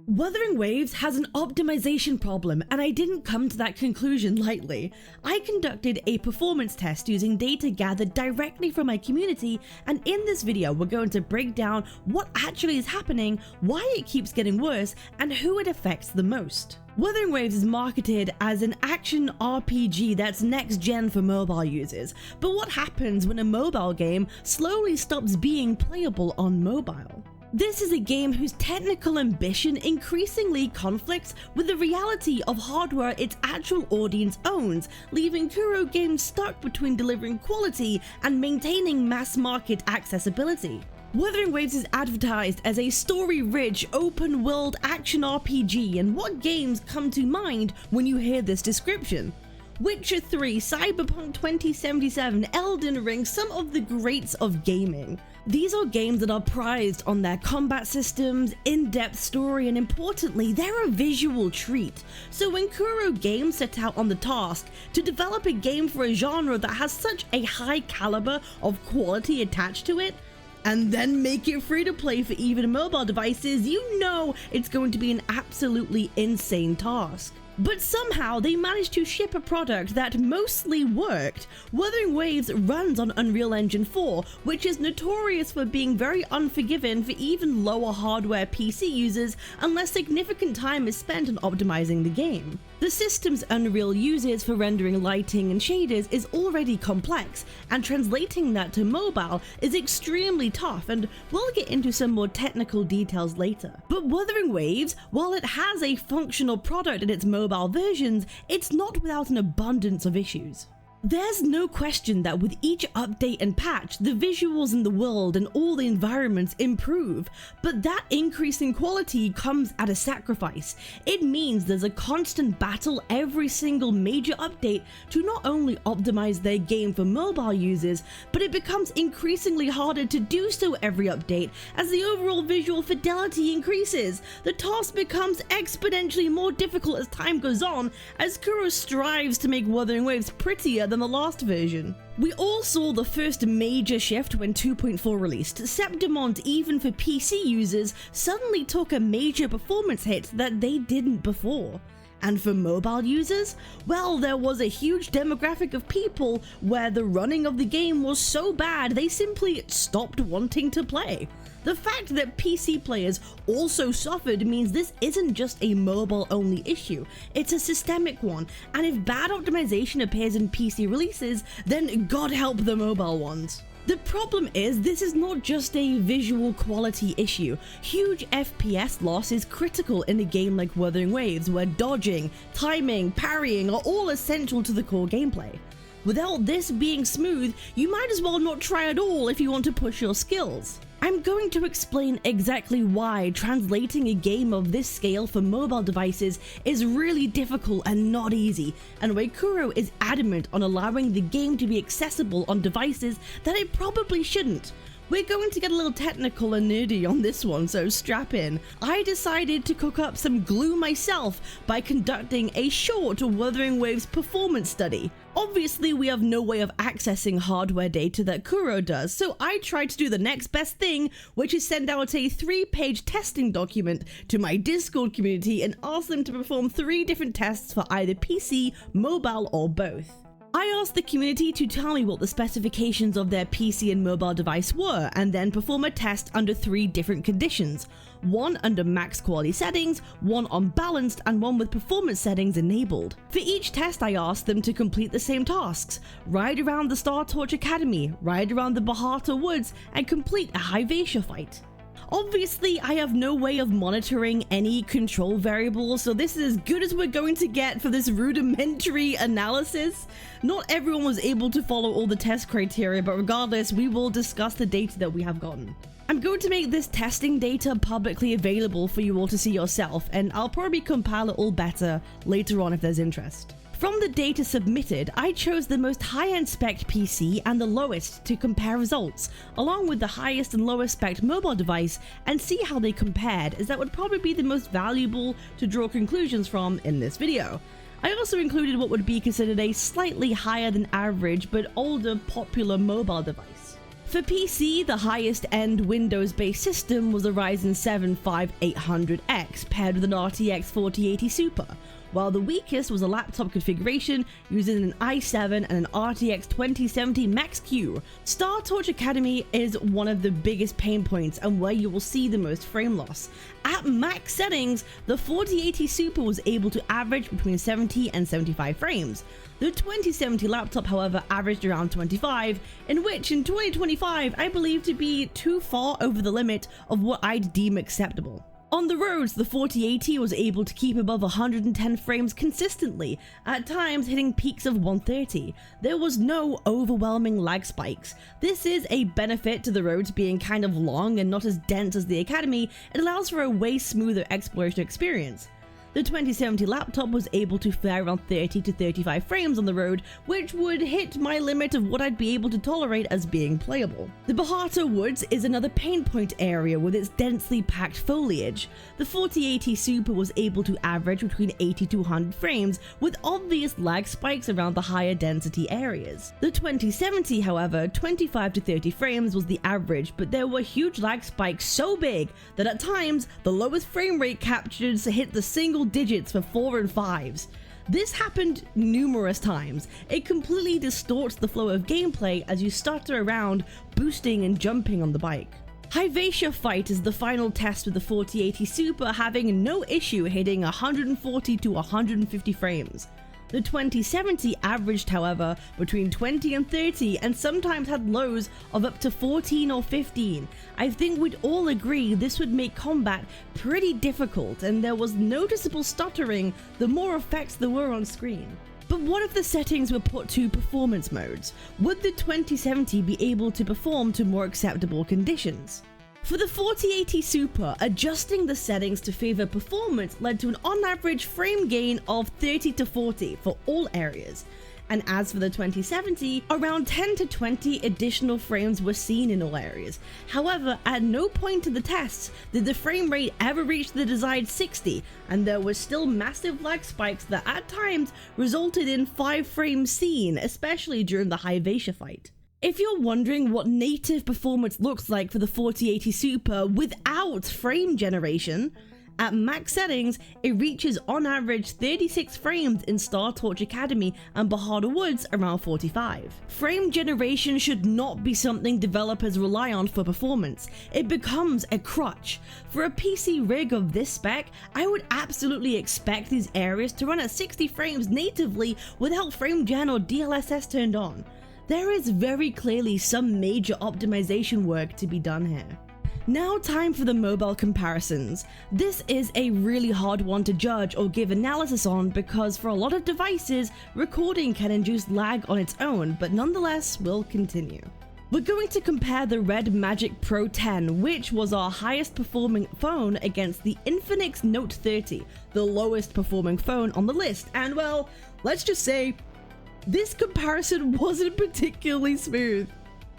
Wuthering Waves has an optimization problem, and I didn't come to that conclusion lightly. I conducted a performance test using data gathered directly from my community, and in this video we're going to break down what actually is happening, why it keeps getting worse, and who it affects the most. Wuthering Waves is marketed as an action RPG that's next gen for mobile users, but what happens when a mobile game slowly stops being playable on mobile? This is a game whose technical ambition increasingly conflicts with the reality of hardware its actual audience owns, leaving Kuro Games stuck between delivering quality and maintaining mass market accessibility. Wuthering Waves is advertised as a story-rich, open-world action RPG, and what games come to mind when you hear this description? Witcher 3, Cyberpunk 2077, Elden Ring, some of the greats of gaming. These are games that are prized on their combat systems, in-depth story, and importantly, they're a visual treat. So when Kuro Games set out on the task to develop a game for a genre that has such a high caliber of quality attached to it, and then make it free to play for even mobile devices, you know it's going to be an absolutely insane task. But somehow they managed to ship a product that mostly worked. Wuthering Waves runs on Unreal Engine 4, which is notorious for being very unforgiving for even lower hardware PC users unless significant time is spent on optimizing the game. The systems Unreal uses for rendering lighting and shaders is already complex, and translating that to mobile is extremely tough, and we'll get into some more technical details later. But Wuthering Waves, while it has a functional product in its mobile versions, it's not without an abundance of issues. There's no question that with each update and patch, the visuals in the world and all the environments improve, but that increase in quality comes at a sacrifice. It means there's a constant battle every single major update to not only optimize their game for mobile users, but it becomes increasingly harder to do so every update as the overall visual fidelity increases. The task becomes exponentially more difficult as time goes on, as Kuro strives to make Wuthering Waves prettier than the last version. We all saw the first major shift when 2.4 released. Septimont, even for PC users, suddenly took a major performance hit that they didn't before. And for mobile users, well, there was a huge demographic of people where the running of the game was so bad they simply stopped wanting to play. The fact that PC players also suffered means this isn't just a mobile-only issue, it's a systemic one, and if bad optimization appears in PC releases, then God help the mobile ones. The problem is, this is not just a visual quality issue. Huge FPS loss is critical in a game like Wuthering Waves, where dodging, timing, parrying are all essential to the core gameplay. Without this being smooth, you might as well not try at all if you want to push your skills. I'm going to explain exactly why translating a game of this scale for mobile devices is really difficult and not easy, and why Kuro is adamant on allowing the game to be accessible on devices that it probably shouldn't. We're going to get a little technical and nerdy on this one, so strap in. I decided to cook up some glue myself by conducting a short Wuthering Waves performance study. Obviously, we have no way of accessing hardware data that Kuro does, so I tried to do the next best thing, which is send out a 3-page testing document to my Discord community and ask them to perform 3 different tests for either PC, mobile, or both. I asked the community to tell me what the specifications of their PC and mobile device were, and then perform a test under 3 different conditions. 1 under max quality settings, 1 on balanced, and 1 with performance settings enabled. For each test, I asked them to complete the same tasks: ride around the Star Torch Academy, ride around the Bahata Woods, and complete a Hyvatia fight. Obviously, I have no way of monitoring any control variables, so this is as good as we're going to get for this rudimentary analysis. Not everyone was able to follow all the test criteria, but regardless, we will discuss the data that we have gotten. I'm going to make this testing data publicly available for you all to see yourself, and I'll probably compile it all better later on if there's interest. From the data submitted, I chose the most high-end spec PC and the lowest to compare results, along with the highest and lowest spec mobile device, and see how they compared, as that would probably be the most valuable to draw conclusions from in this video. I also included what would be considered a slightly higher than average but older popular mobile device. For PC, the highest end Windows-based system was a Ryzen 7 5800X paired with an RTX 4080 Super, while the weakest was a laptop configuration using an i7 and an RTX 2070 Max-Q. StarTorch Academy is one of the biggest pain points and where you will see the most frame loss. At max settings, the 4080 Super was able to average between 70 and 75 frames. The 2070 laptop, however, averaged around 25, in which in 2025 I believe to be too far over the limit of what I'd deem acceptable. On the roads, the 4080 was able to keep above 110 frames consistently, at times hitting peaks of 130. There was no overwhelming lag spikes. This is a benefit to the roads being kind of long and not as dense as the Academy. It allows for a way smoother exploration experience. The 2070 laptop was able to fare around 30 to 35 frames on the road, which would hit my limit of what I'd be able to tolerate as being playable. The Bahato Woods is another pain point area with its densely packed foliage. The 4080 Super was able to average between 80 to 100 frames, with obvious lag spikes around the higher density areas. The 2070, however, 25 to 30 frames was the average, but there were huge lag spikes so big that at times the lowest frame rate captured hit the single digits for 4 and 5s. This happened numerous times. It completely distorts the flow of gameplay as you stutter around, boosting and jumping on the bike. Hivatia Fight is the final test with the 4080 Super having no issue hitting 140 to 150 frames. The 2070 averaged, however, between 20 and 30 and sometimes had lows of up to 14 or 15. I think we'd all agree this would make combat pretty difficult and there was noticeable stuttering the more effects there were on screen. But what if the settings were put to performance modes? Would the 2070 be able to perform to more acceptable conditions? For the 4080 Super, adjusting the settings to favor performance led to an on-average frame gain of 30 to 40 for all areas. And as for the 2070, around 10 to 20 additional frames were seen in all areas. However, at no point in the tests did the frame rate ever reach the desired 60, and there were still massive lag spikes that at times resulted in 5 frames seen, especially during the Hivatia Fight. If you're wondering what native performance looks like for the 4080 Super without frame generation, at max settings, it reaches on average 36 frames in StarTorch Academy and Bahato Woods around 45. Frame generation should not be something developers rely on for performance. It becomes a crutch. For a PC rig of this spec, I would absolutely expect these areas to run at 60 frames natively without frame gen or DLSS turned on. There is very clearly some major optimization work to be done here. Now time for the mobile comparisons. This is a really hard one to judge or give analysis on because for a lot of devices, recording can induce lag on its own, but nonetheless we'll continue. We're going to compare the Red Magic Pro 10, which was our highest performing phone, against the Infinix Note 30, the lowest performing phone on the list, and well, let's just say, this comparison wasn't particularly smooth.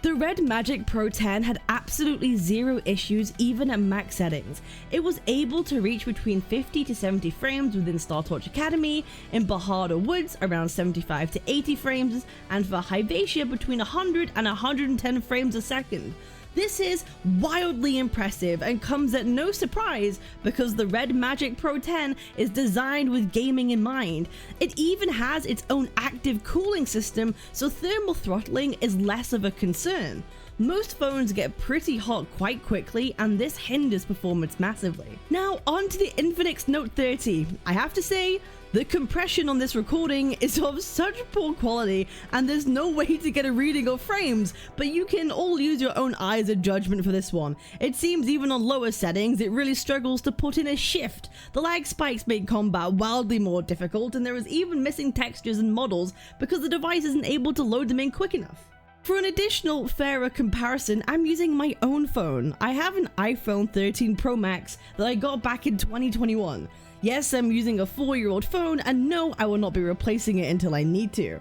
The Red Magic Pro 10 had absolutely zero issues even at max settings. It was able to reach between 50 to 70 frames within StarTorch Academy, in Bahato Woods around 75 to 80 frames, and for Hivatia between 100 and 110 frames a second. This is wildly impressive and comes at no surprise because the Red Magic Pro 10 is designed with gaming in mind. It even has its own active cooling system, so thermal throttling is less of a concern. Most phones get pretty hot quite quickly and this hinders performance massively. Now on to the Infinix Note 30. I have to say, the compression on this recording is of such poor quality and there's no way to get a reading of frames, but you can all use your own eyes of judgment for this one. It seems even on lower settings it really struggles to put in a shift. The lag spikes make combat wildly more difficult and there is even missing textures and models because the device isn't able to load them in quick enough. For an additional fairer comparison, I'm using my own phone. I have an iPhone 13 Pro Max that I got back in 2021. Yes, I'm using a 4-year-old phone, and no, I will not be replacing it until I need to.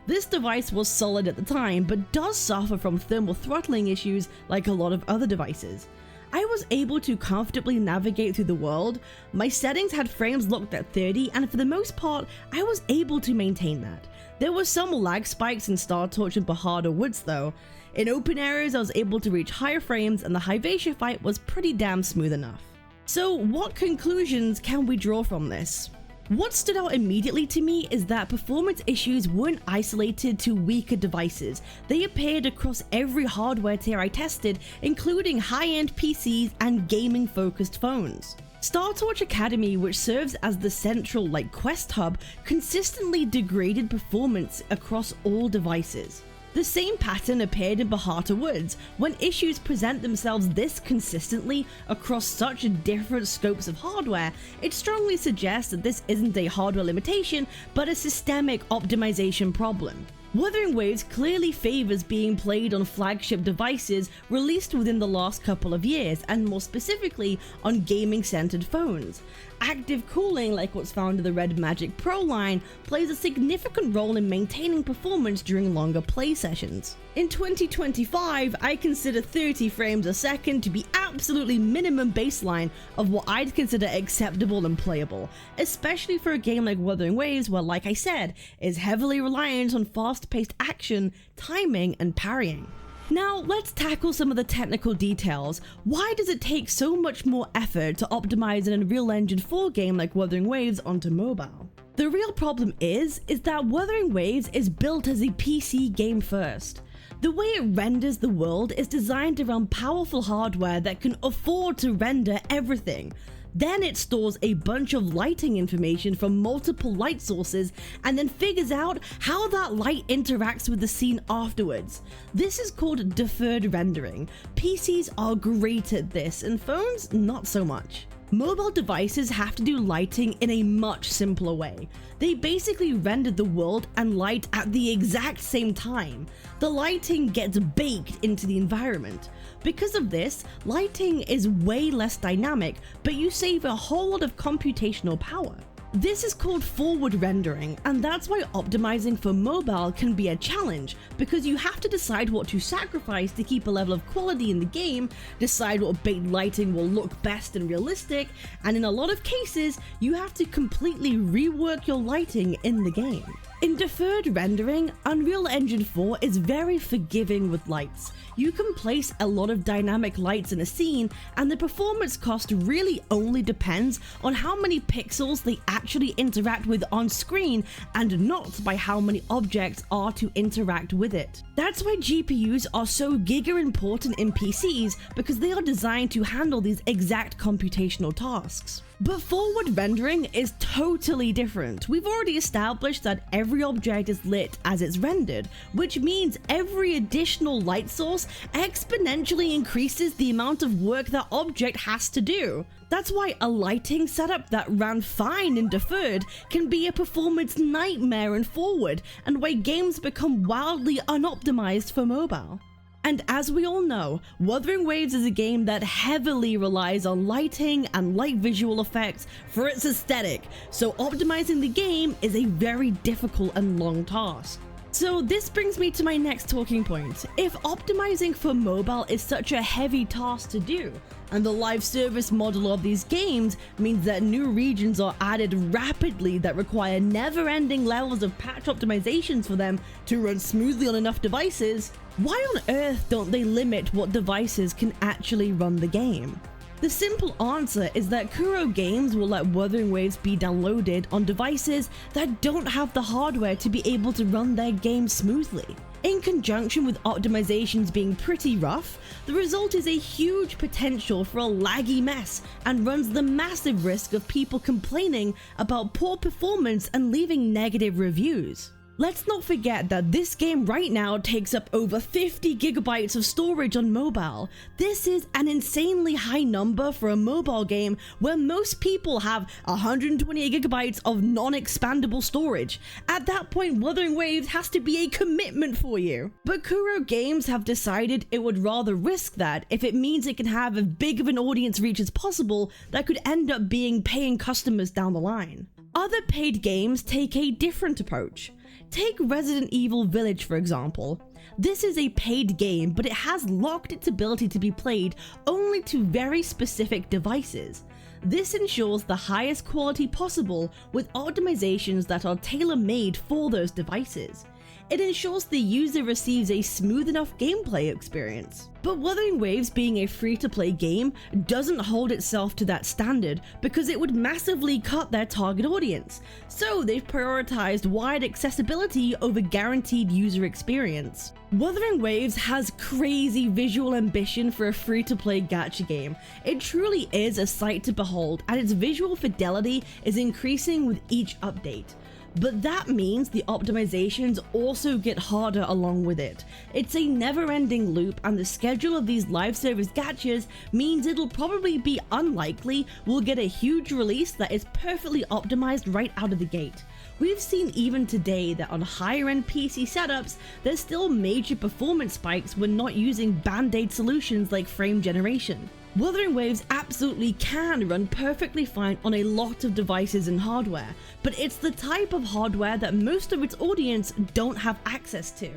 This device was solid at the time, but does suffer from thermal throttling issues like a lot of other devices. I was able to comfortably navigate through the world. My settings had frames locked at 30, and for the most part, I was able to maintain that. There were some lag spikes in StarTorch and Bahato Woods though. In open areas, I was able to reach higher frames and the Hyvatia fight was pretty damn smooth enough. So what conclusions can we draw from this? What stood out immediately to me is that performance issues weren't isolated to weaker devices. They appeared across every hardware tier I tested, including high-end PCs and gaming-focused phones. StarTorch Academy, which serves as the central Quest hub, consistently degraded performance across all devices. The same pattern appeared in Bahata Woods. When issues present themselves this consistently across such different scopes of hardware, it strongly suggests that this isn't a hardware limitation, but a systemic optimization problem. Wuthering Waves clearly favors being played on flagship devices released within the last couple of years, and more specifically on gaming-centered phones. Active cooling, like what's found in the Red Magic Pro line, plays a significant role in maintaining performance during longer play sessions. In 2025, I consider 30 frames a second to be absolutely minimum baseline of what I'd consider acceptable and playable, especially for a game like Wuthering Waves where, like I said, is heavily reliant on fast-paced action, timing, and parrying. Now, let's tackle some of the technical details. Why does it take so much more effort to optimize an Unreal Engine 4 game like Wuthering Waves onto mobile? The real problem is that Wuthering Waves is built as a PC game first. The way it renders the world is designed around powerful hardware that can afford to render everything. Then it stores a bunch of lighting information from multiple light sources and then figures out how that light interacts with the scene afterwards. This is called deferred rendering. PCs are great at this and phones not so much. Mobile devices have to do lighting in a much simpler way. They basically render the world and light at the exact same time. The lighting gets baked into the environment. Because of this, lighting is way less dynamic, but you save a whole lot of computational power. This is called forward rendering, and that's why optimizing for mobile can be a challenge, because you have to decide what to sacrifice to keep a level of quality in the game, decide what baked lighting will look best and realistic, and in a lot of cases, you have to completely rework your lighting in the game. In deferred rendering, Unreal Engine 4 is very forgiving with lights. You can place a lot of dynamic lights in a scene, and the performance cost really only depends on how many pixels they actually interact with on screen and not by how many objects are to interact with it. That's why GPUs are so giga important in PCs, because they are designed to handle these exact computational tasks. But forward rendering is totally different. We've already established that every object is lit as it's rendered, which means every additional light source exponentially increases the amount of work that object has to do. That's why a lighting setup that ran fine in deferred can be a performance nightmare in forward, and why games become wildly unoptimized for mobile. And as we all know, Wuthering Waves is a game that heavily relies on lighting and light visual effects for its aesthetic, so optimizing the game is a very difficult and long task. So this brings me to my next talking point. If optimizing for mobile is such a heavy task to do, and the live service model of these games means that new regions are added rapidly that require never-ending levels of patch optimizations for them to run smoothly on enough devices, why on earth don't they limit what devices can actually run the game? The simple answer is that Kuro Games will let Wuthering Waves be downloaded on devices that don't have the hardware to be able to run their game smoothly. In conjunction with optimizations being pretty rough, the result is a huge potential for a laggy mess and runs the massive risk of people complaining about poor performance and leaving negative reviews. Let's not forget that this game right now takes up over 50 gigabytes of storage on mobile. This is an insanely high number for a mobile game where most people have 128 gigabytes of non-expandable storage. At that point, Wuthering Waves has to be a commitment for you. But Kuro Games have decided it would rather risk that if it means it can have as big of an audience reach as possible that could end up being paying customers down the line. Other paid games take a different approach. Take Resident Evil Village for example. This is a paid game, but it has locked its ability to be played only to very specific devices. This ensures the highest quality possible with optimizations that are tailor-made for those devices. it ensures the user receives a smooth enough gameplay experience. But Wuthering Waves, being a free-to-play game, doesn't hold itself to that standard because it would massively cut their target audience. So they've prioritized wide accessibility over guaranteed user experience. Wuthering Waves has crazy visual ambition for a free-to-play gacha game. It truly is a sight to behold, and its visual fidelity is increasing with each update. But that means the optimizations also get harder along with it. It's a never-ending loop, and the schedule of these live service gachas means it'll probably be unlikely we'll get a huge release that is perfectly optimized right out of the gate. We've seen even today that on higher-end PC setups, there's still major performance spikes when not using band-aid solutions like frame generation. Wuthering Waves absolutely can run perfectly fine on a lot of devices and hardware, but it's the type of hardware that most of its audience don't have access to.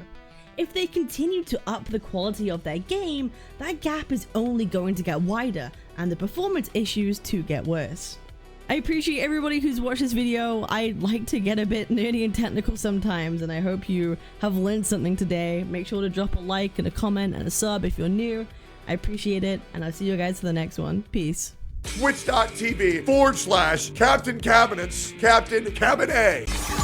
If they continue to up the quality of their game, that gap is only going to get wider, and the performance issues to get worse. I appreciate everybody who's watched this video. I like to get a bit nerdy and technical sometimes, and I hope you have learned something today. Make sure to drop a like and a comment and a sub if you're new. I appreciate it, and I'll see you guys for the next one. Peace. Twitch.tv/Captain Cabinetz, Captain Cabinetz.